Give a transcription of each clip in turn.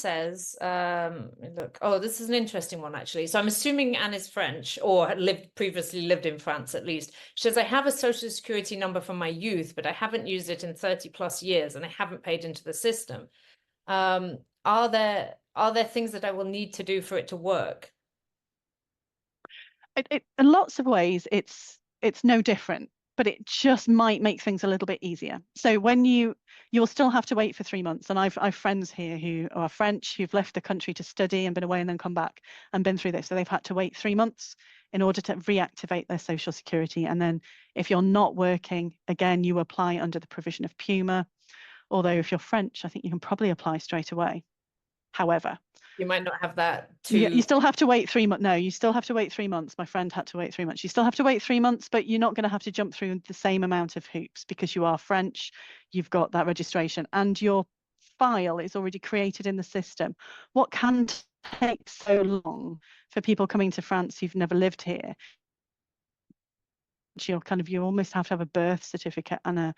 says, look, oh, this is an interesting one, actually. So I'm assuming Anne is French, or had previously lived in France, at least. She says, I have a social security number from my youth, but I haven't used it in 30 plus years, and I haven't paid into the system. Are there things that I will need to do for it to work? In lots of ways, it's no different, but it just might make things a little bit easier. So when you'll still have to wait for 3 months. And I've friends here who are French, who've left the country to study and been away and then come back and been through this. So they've had to wait 3 months in order to reactivate their social security. And then if you're not working, again, you apply under the provision of Puma. Although if you're French, I think you can probably apply straight away. However, you might not have that you still have to wait 3 months. No, you still have to wait 3 months. My friend had to wait 3 months. You still have to wait 3 months, but you're not going to have to jump through the same amount of hoops because you are French. You've got that registration and your file is already created in the system. What can take so long for people coming to France who've never lived here? You almost have to have a birth certificate and are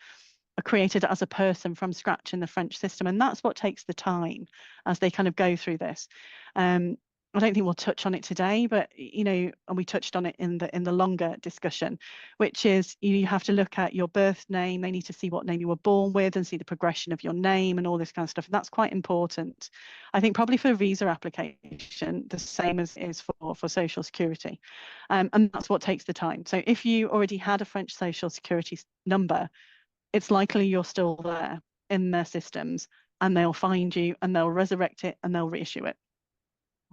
created as a person from scratch in the French system. And that's what takes the time as they kind of go through this. I don't think we'll touch on it today, but and we touched on it in the longer discussion, which is you have to look at your birth name. They need to see what name you were born with and see the progression of your name and all this kind of stuff. And that's quite important. I think probably for a visa application, the same as is for Social Security. And that's what takes the time. So if you already had a French Social Security number, it's likely you're still there in their systems and they'll find you and they'll resurrect it and they'll reissue it.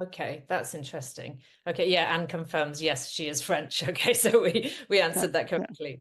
Okay, that's interesting. Okay, yeah, Anne confirms, yes, she is French. Okay, so we answered that correctly.